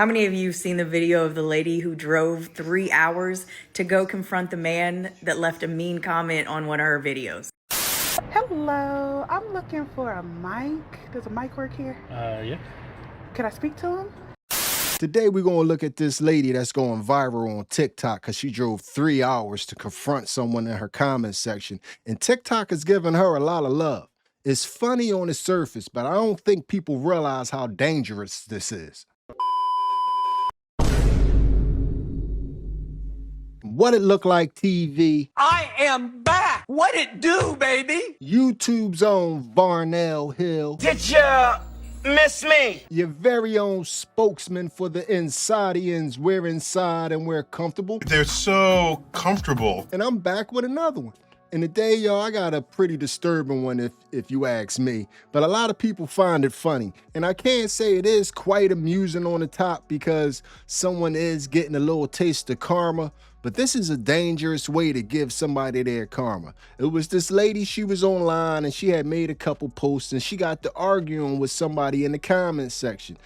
How many of you have seen the video of the lady who drove 3 hours to go confront the man that left a mean comment on one of her videos? Hello, I'm looking for a mic. Does a mic work here? Yeah. Can I speak to him? Today, we're going to look at this lady that's going viral on TikTok because she drove 3 hours to confront someone in her comment section. And TikTok is giving her a lot of love. It's funny on the surface, but I don't think people realize how dangerous this is. What it look like TV. I am back. What it do, baby? YouTube's own Varnell Hill. Did you miss me? Your very own spokesman for the Insadians. We're inside and we're comfortable. They're so comfortable. And I'm back with another one. And today, y'all, I got a pretty disturbing one if you ask me. But a lot of people find it funny. And I can't say it is quite amusing on the top because someone is getting a little taste of karma. But this is a dangerous way to give somebody their karma. It was this lady, she was online and she had made a couple posts and she got to arguing with somebody in the comment section.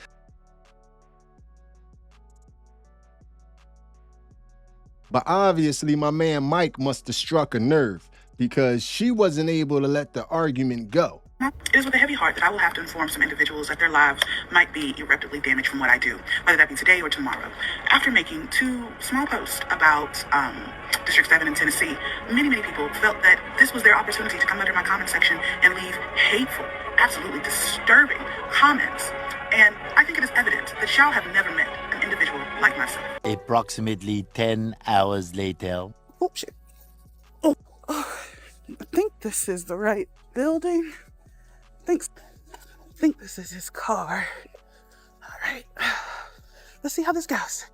But obviously my man Mike must have struck a nerve because she wasn't able to let the argument go. It is with a heavy heart that I will have to inform some individuals that their lives might be irreparably damaged from what I do, whether that be today or tomorrow. After making 2 small posts about District 7 in Tennessee, many people felt that this was their opportunity to come under my comment section and leave hateful, absolutely disturbing comments. And I think it is evident that y'all have never met an individual like myself. Approximately 10 hours later. Oh, shit. I think this is the right building. I think this is his car. All right. Let's see how this goes.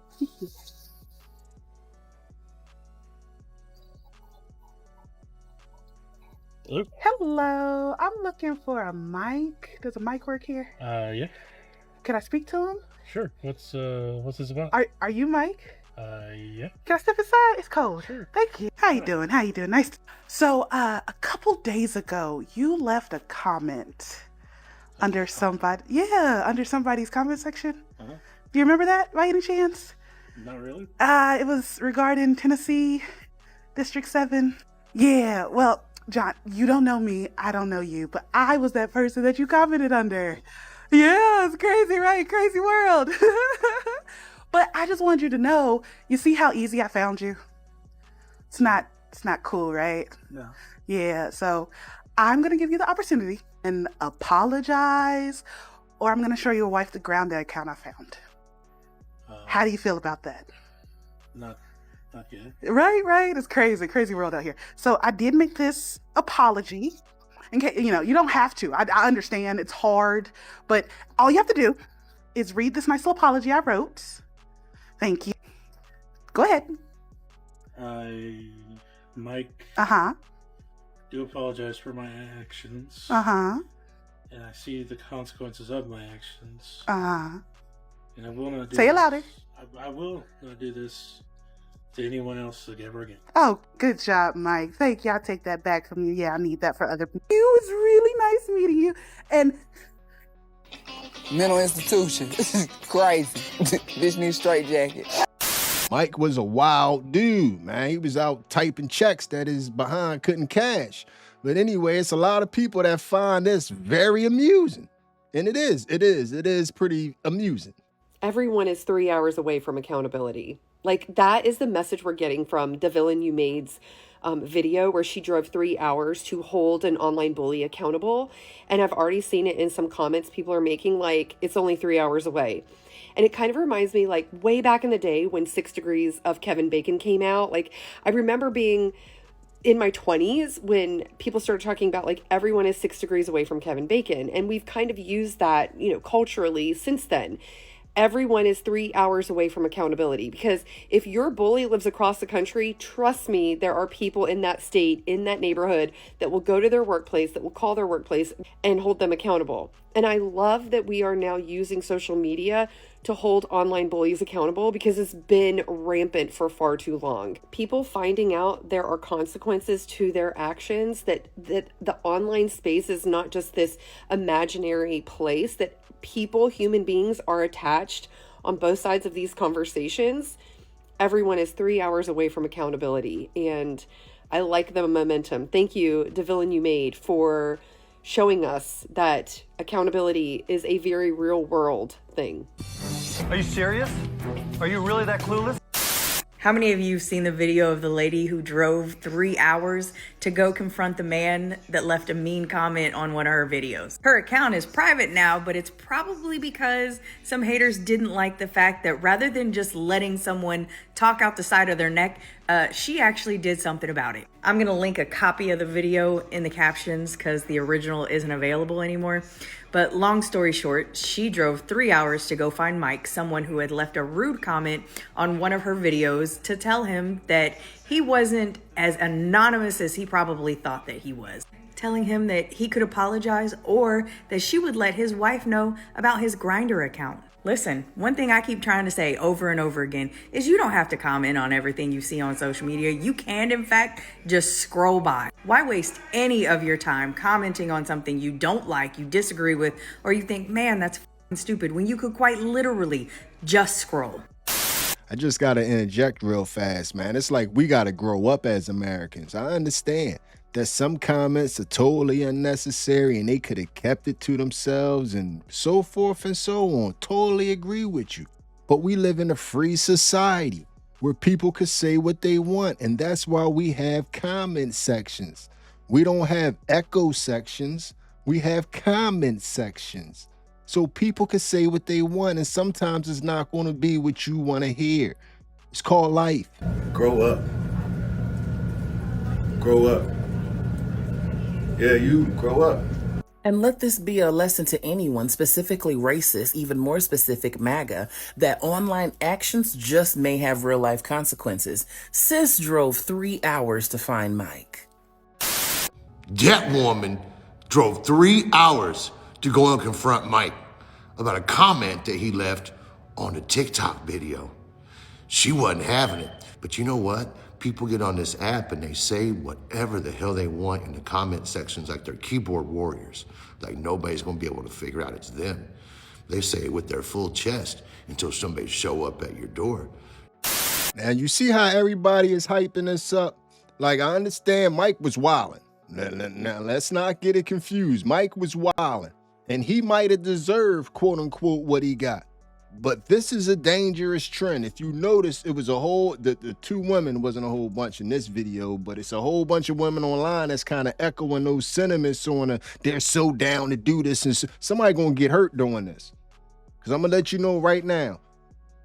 Hello? Hello, I'm looking for a mic. Does a mic work here? Yeah. Can I speak to him? Sure. What's this about? Are you Mike? Yeah. Can I step inside? It's cold. Sure. Thank you. How you doing? Nice. So, a couple days ago, you left a comment under somebody's comment section. Uh-huh. Do you remember that by any chance? Not really. It was regarding Tennessee, District 7. Yeah, well, John, you don't know me, I don't know you, but I was that person that you commented under. Yeah, it's crazy, right? Crazy world. But I just wanted you to know, you see how easy I found you? It's not cool, right? No. Yeah, so I'm going to give you the opportunity and apologize, or I'm going to show your wife the ground account I found. How do you feel about that? Not good. Right. It's crazy world out here. So I did make this apology. In case, you don't have to. I understand it's hard, but all you have to do is read this nice little apology I wrote. Thank you. Go ahead. Mike. Do apologize for my actions. And I see the consequences of my actions. And I will not do Say it this. louder. I will not do this to anyone else ever again. Oh, good job, Mike. Thank you. I'll take that back from you. Yeah, I need that for other people. It was really nice meeting you. And mental institution. Crazy. Bitch needs straight jacket. Mike was a wild dude, man. He was out typing checks that his behind couldn't cash. But anyway, it's a lot of people that find this very amusing. And it is pretty amusing. Everyone is 3 hours away from accountability. Like, that is the message we're getting from the Villain You Made's video where she drove 3 hours to hold an online bully accountable. And I've already seen it in some comments people are making, like, it's only 3 hours away. And it kind of reminds me, like, way back in the day when 6 Degrees of Kevin Bacon came out. Like, I remember being in my 20s when people started talking about, like, everyone is 6 degrees away from Kevin Bacon. And we've kind of used that, culturally since then. Everyone is 3 hours away from accountability, because if your bully lives across the country, trust me, there are people in that state, in that neighborhood, that will go to their workplace, that will call their workplace and hold them accountable. And I love that we are now using social media to hold online bullies accountable, because it's been rampant for far too long. People finding out there are consequences to their actions, that the online space is not just this imaginary place, that people, human beings, are attached on both sides of these conversations, everyone is 3 hours away from accountability. And I like the momentum. Thank you, DeVillain You Made, for showing us that accountability is a very real world thing. Are you serious? Are you really that clueless? How many of you have seen the video of the lady who drove 3 hours to go confront the man that left a mean comment on one of her videos? Her account is private now, but it's probably because some haters didn't like the fact that rather than just letting someone talk out the side of their neck, she actually did something about it. I'm gonna link a copy of the video in the captions because the original isn't available anymore. But long story short, she drove 3 hours to go find Mike, someone who had left a rude comment on one of her videos, to tell him that he wasn't as anonymous as he probably thought that he was. Telling him that he could apologize or that she would let his wife know about his Grindr account. Listen, one thing I keep trying to say over and over again is you don't have to comment on everything you see on social media. You can, in fact, just scroll by. Why waste any of your time commenting on something you don't like, you disagree with, or you think, man, that's stupid, when you could quite literally just scroll? I just got to interject real fast, man. It's like we got to grow up as Americans. I understand that some comments are totally unnecessary and they could have kept it to themselves and so forth and so on. Totally agree with you. But we live in a free society where people could say what they want, and that's why we have comment sections. We don't have echo sections. We have comment sections. So people can say what they want, and sometimes it's not going to be what you want to hear. It's called life. Grow up. Grow up. Yeah, you grow up. And let this be a lesson to anyone, specifically racist, even more specific MAGA, that online actions just may have real life consequences. Sis drove 3 hours to find Mike. That woman drove 3 hours to go and confront Mike about a comment that he left on a TikTok video. She wasn't having it. But you know what? People get on this app and they say whatever the hell they want in the comment sections like they're keyboard warriors. Like nobody's gonna be able to figure out it's them. They say it with their full chest until somebody show up at your door. Now you see how everybody is hyping this up? Like I understand Mike was wilding. Now let's not get it confused. Mike was wilding and he might have deserved quote unquote what he got. But this is a dangerous trend. If you notice, it was the two women wasn't a whole bunch in this video, but it's a whole bunch of women online that's kind of echoing those sentiments on they're so down to do this. And somebody gonna get hurt doing this. Because I'm gonna let you know right now,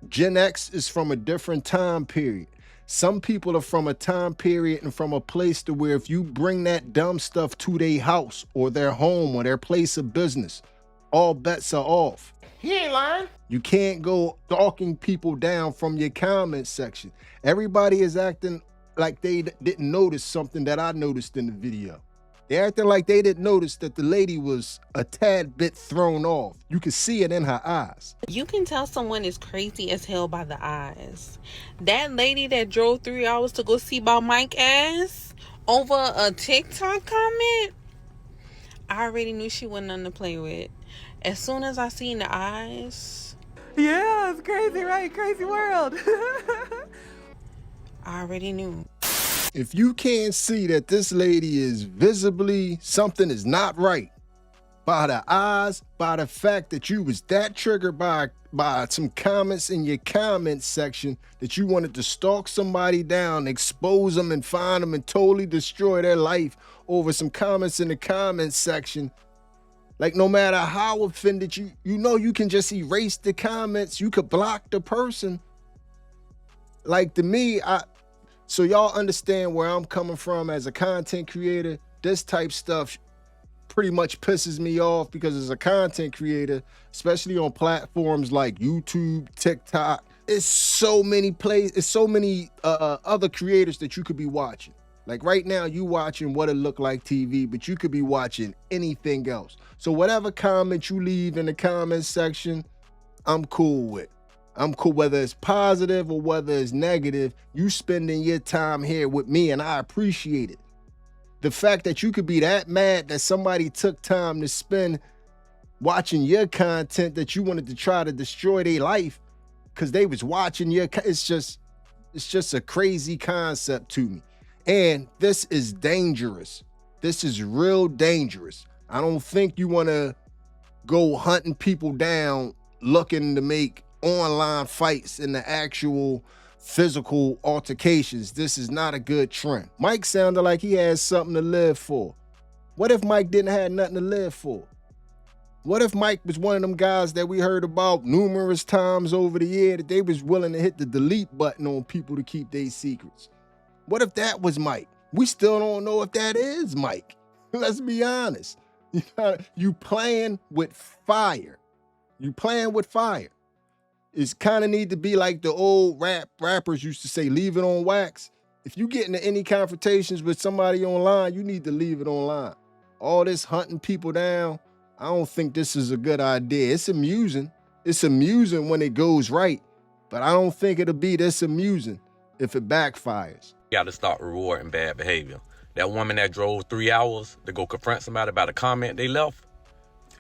Gen X is from a different time period. Some people are from a time period and from a place to where if you bring that dumb stuff to their house or their home or their place of business, all bets are off. He ain't lying. You can't go stalking people down from your comment section. Everybody is acting like they didn't notice something that I noticed in the video. They're acting like they didn't notice that the lady was a tad bit thrown off. You can see it in her eyes. You can tell someone is crazy as hell by the eyes. That lady that drove 3 hours to go see about Mike ass over a TikTok comment, I already knew she wasn't nothing to play with. As soon as I seen the eyes. Yeah, it's crazy, right? Crazy world. I already knew. If you can't see that this lady is visibly, something is not right, by the eyes, by the fact that you was that triggered by some comments in your comment section that you wanted to stalk somebody down, expose them and find them and totally destroy their life over some comments in the comment section. Like no matter how offended you know you can just erase the comments. You could block the person. Like to me, so y'all understand where I'm coming from as a content creator. This type stuff pretty much pisses me off because as a content creator, especially on platforms like YouTube, TikTok, it's so many other creators that you could be watching. Like right now, you watching What It Look Like TV, but you could be watching anything else. So whatever comment you leave in the comment section, I'm cool with. I'm cool whether it's positive or whether it's negative. You spending your time here with me, and I appreciate it. The fact that you could be that mad that somebody took time to spend watching your content that you wanted to try to destroy their life, because they was watching your, it's just a crazy concept to me. And this is dangerous. This is real dangerous. I don't think you want to go hunting people down looking to make online fights in the actual physical altercations. This is not a good trend. Mike sounded like he had something to live for. What if Mike didn't have nothing to live for? What if Mike was one of them guys that we heard about numerous times over the year that they was willing to hit the delete button on people to keep their secrets? What if that was Mike? We still don't know if that is Mike. Let's be honest. You playing with fire. You playing with fire. It's kind of need to be like the old rappers used to say, leave it on wax. If you get into any confrontations with somebody online, you need to leave it online. All this hunting people down, I don't think this is a good idea. It's amusing. It's amusing when it goes right, but I don't think it'll be this amusing if it backfires. You gotta start rewarding bad behavior. That woman that drove 3 hours to go confront somebody about a comment they left,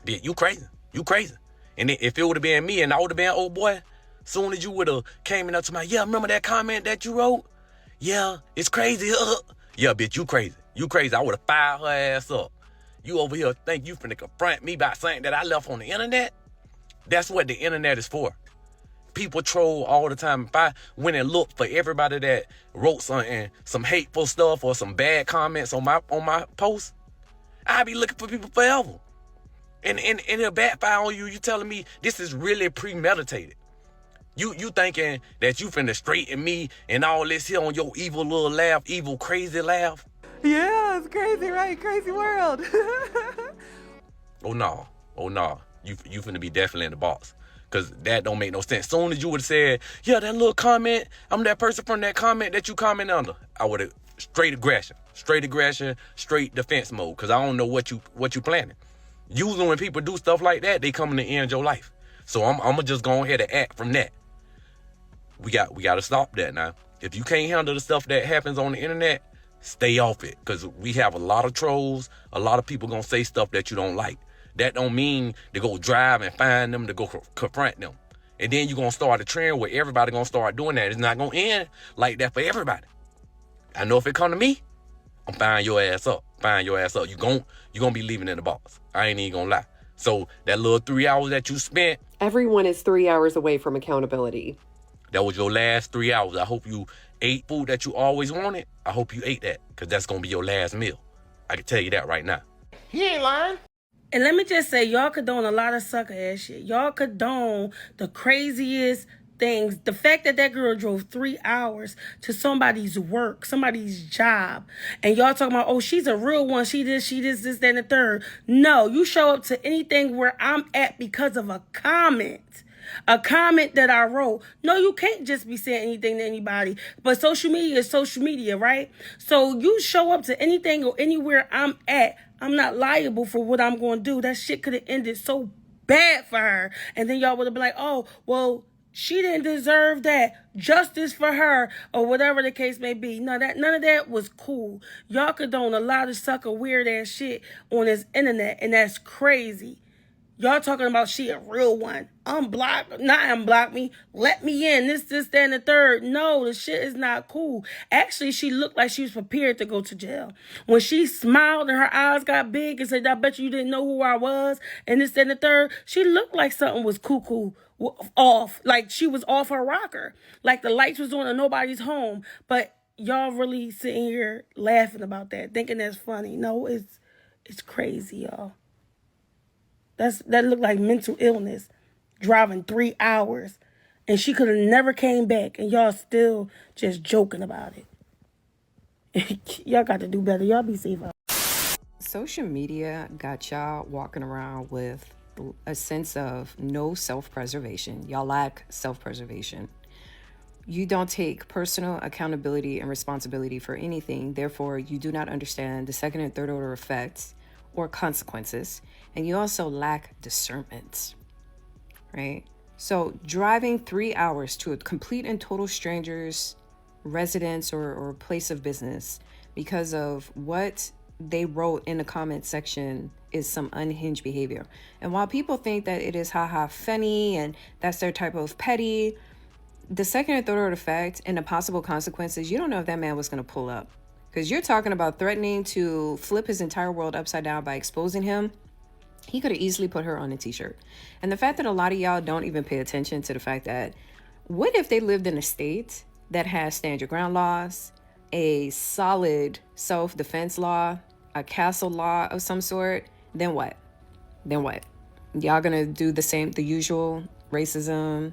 you crazy. You crazy. And if it would have been me and I would have been, oh boy, soon as you would have came in up to me, yeah, remember that comment that you wrote? Yeah, it's crazy. Yeah, bitch, you crazy. You crazy. I would have fired her ass up. You over here think you finna confront me by something that I left on the internet? That's what the internet is for. People troll all the time. If I went and looked for everybody that wrote some hateful stuff or some bad comments on my post, I'd be looking for people forever. And it'll backfire on you. You telling me this is really premeditated. You thinking that you finna straighten me and all this here on your evil little laugh, evil crazy laugh? Yeah, it's crazy, right? Crazy world. Oh no. You finna be definitely in the box. Cause that don't make no sense. Soon as you would have said, yeah, that little comment, I'm that person from that comment that you comment under, I would have straight aggression, straight defense mode. Cause I don't know what you planning. Usually when people do stuff like that, they coming to end your life. So I'm gonna just go ahead and act from that. We gotta stop that now. If you can't handle the stuff that happens on the internet, stay off it. Cause we have a lot of trolls, a lot of people gonna say stuff that you don't like. That don't mean to go drive and find them to go confront them. And then you're gonna start a trend where everybody gonna start doing that. It's not gonna end like that for everybody. I know if it come to me, I'm firing your ass up. You gonna be leaving in the box. I ain't even gonna lie. So that little 3 hours that you spent. Everyone is 3 hours away from accountability. That was your last 3 hours. I hope you ate food that you always wanted. I hope you ate that, because that's gonna be your last meal. I can tell you that right now. He ain't lying. And let me just say, y'all condone a lot of sucker ass shit. Y'all condone the craziest things. The fact that girl drove 3 hours to somebody's work, somebody's job, and y'all talking about, oh, she's a real one. She this, that, and the third. No, you show up to anything where I'm at because of a comment. A comment that I wrote. No, you can't just be saying anything to anybody. But social media is social media, right? So you show up to anything or anywhere I'm at, I'm not liable for what I'm going to do. That shit could have ended so bad for her. And then y'all would have been like, oh, well, she didn't deserve that. Justice for her, or whatever the case may be. No, none of that was cool. Y'all condone a lot of sucker weird ass shit on this internet, and that's crazy. Y'all talking about she a real one. Unblock me. Let me in. This, that, and the third. No, the shit is not cool. Actually, she looked like she was prepared to go to jail. When she smiled and her eyes got big and said, I bet you didn't know who I was, and this, that, and the third, she looked like something was cuckoo off. Like she was off her rocker. Like the lights was on and nobody's home. But y'all really sitting here laughing about that, thinking that's funny. No, it's crazy, y'all. That looked like mental illness, driving 3 hours, and she could have never came back, and y'all still just joking about it. Y'all got to do better. Y'all be safe out. Social media got y'all walking around with a sense of no self-preservation. Y'all lack self-preservation. You don't take personal accountability and responsibility for anything. Therefore, you do not understand the second and third order effects or consequences. And you also lack discernment, right? So driving 3 hours to a complete and total stranger's residence or place of business because of what they wrote in the comment section is some unhinged behavior. And while people think that it is haha funny and that's their type of petty, the second or third order effect and the possible consequences, you don't know if that man was going to pull up. Because you're talking about threatening to flip his entire world upside down by exposing him. He could have easily put her on a t-shirt. And the fact that a lot of y'all don't even pay attention to the fact that, what if they lived in a state that has stand your ground laws, a solid self-defense law, a castle law of some sort? Then what? Then what? Y'all gonna do the usual racism?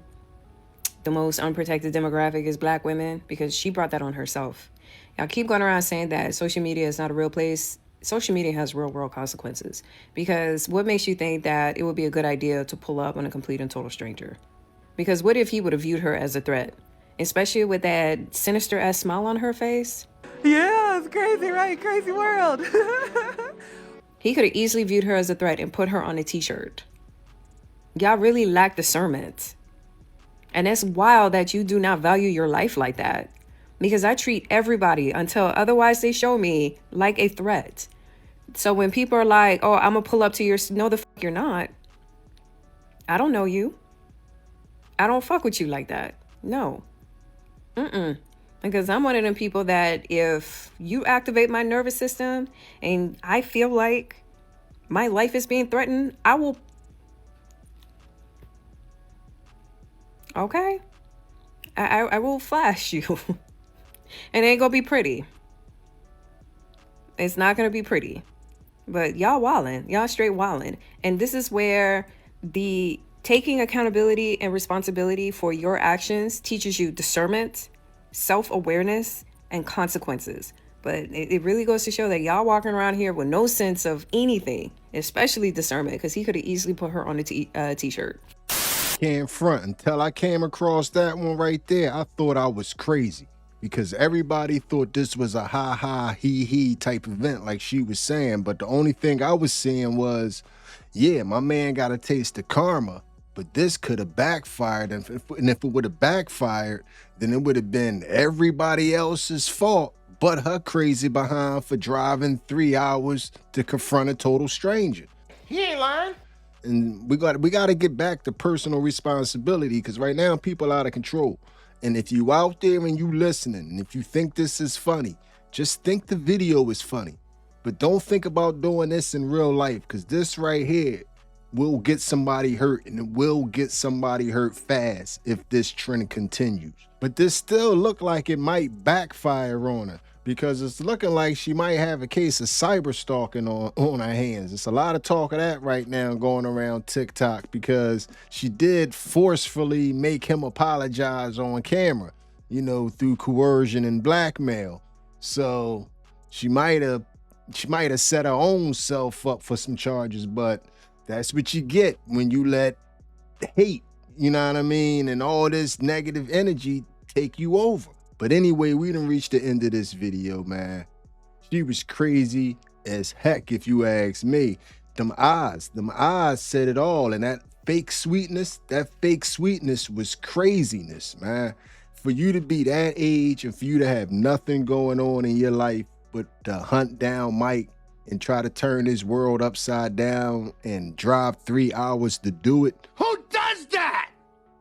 The most unprotected demographic is black women, because she brought that on herself. Y'all keep going around saying that social media is not a real place. Social media has real world consequences, because what makes you think that it would be a good idea to pull up on a complete and total stranger? Because what if he would have viewed her as a threat, especially with that sinister ass smile on her face? Yeah, it's crazy, right? Crazy world. He could have easily viewed her as a threat and put her on a t-shirt. Y'all really lack discernment. And it's wild that you do not value your life like that. Because I treat everybody, until otherwise they show me, like a threat. So when people are like, oh, I'm going to pull up to your... No, the fuck you're not. I don't know you. I don't fuck with you like that. No. Because I'm one of them people that if you activate my nervous system and I feel like my life is being threatened, I will... Okay? I will flash you. And it ain't gonna be pretty. It's not gonna be pretty. But y'all wildin'. Y'all straight wildin'. And this is where the taking accountability and responsibility for your actions teaches you discernment, self-awareness, and consequences. But it really goes to show that y'all walking around here with no sense of anything, especially discernment, because he could have easily put her on a t-shirt. Can't front. Until I came across that one right there, I thought I was crazy, because everybody thought this was a ha ha he he type event like she was saying. But the only thing I was seeing was, yeah, my man got a taste of karma, but this could have backfired. And if it would have backfired, then it would have been everybody else's fault but her crazy behind for driving 3 hours to confront a total stranger. He ain't lying. And we got to get back to personal responsibility, because right now people are out of control. And if you out there and you listening, and if you think this is funny, just think the video is funny. But don't think about doing this in real life, because this right here will get somebody hurt, and it will get somebody hurt fast if this trend continues. But this still look like it might backfire on her, because it's looking like she might have a case of cyber stalking on her hands. It's a lot of talk of that right now going around TikTok, because she did forcefully make him apologize on camera, you know, through coercion and blackmail. So she might have set her own self up for some charges, but that's what you get when you let hate, you know what I mean, and all this negative energy take you over. But anyway, we done reached the end of this video, man. She was crazy as heck, if you ask me. Them eyes said it all. And that fake sweetness was craziness, man. For you to be that age and for you to have nothing going on in your life but to hunt down Mike and try to turn this world upside down and drive 3 hours to do it. Who does that?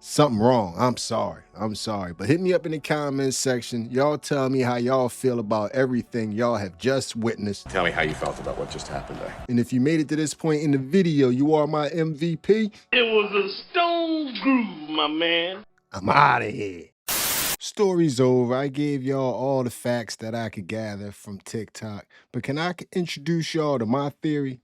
Something wrong. I'm sorry. But hit me up in the comments section. Y'all tell me how y'all feel about everything y'all have just witnessed. Tell me how you felt about what just happened there. And if you made it to this point in the video, you are my MVP. It was a stone groove, my man. I'm out of here. Story's over. I gave y'all all the facts that I could gather from TikTok. But can I introduce y'all to my theory?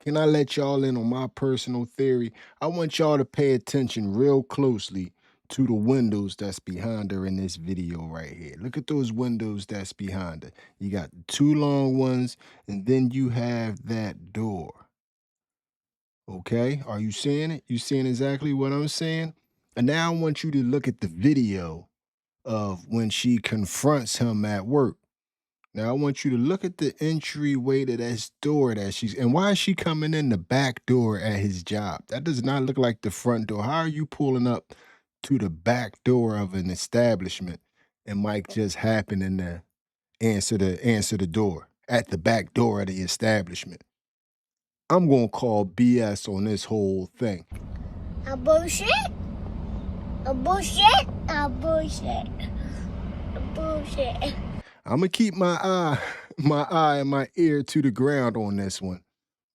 Can I let y'all in on my personal theory? I want y'all to pay attention real closely to the windows that's behind her in this video right here. Look at those windows that's behind her. You got the 2 long ones, and then you have that door. Okay, are you seeing it? You seeing exactly what I'm saying? And now I want you to look at the video of when she confronts him at work. Now I want you to look at the entryway to that door that she's, and why is she coming in the back door at his job? That does not look like the front door. How are you pulling up to the back door of an establishment and Mike just happening to answer the door at the back door of the establishment? I'm gonna call BS on this whole thing. Bullshit. A bullshit. A bullshit. A bullshit. I'm gonna keep my eye and my ear to the ground on this one,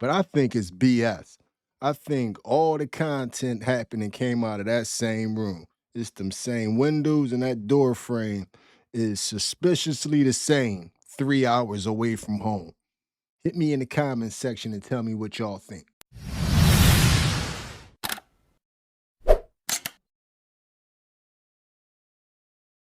but I think it's BS. I think all the content happening came out of that same room. It's them same windows, and that door frame is suspiciously the same 3 hours away from home. Hit me in the comments section and tell me what y'all think.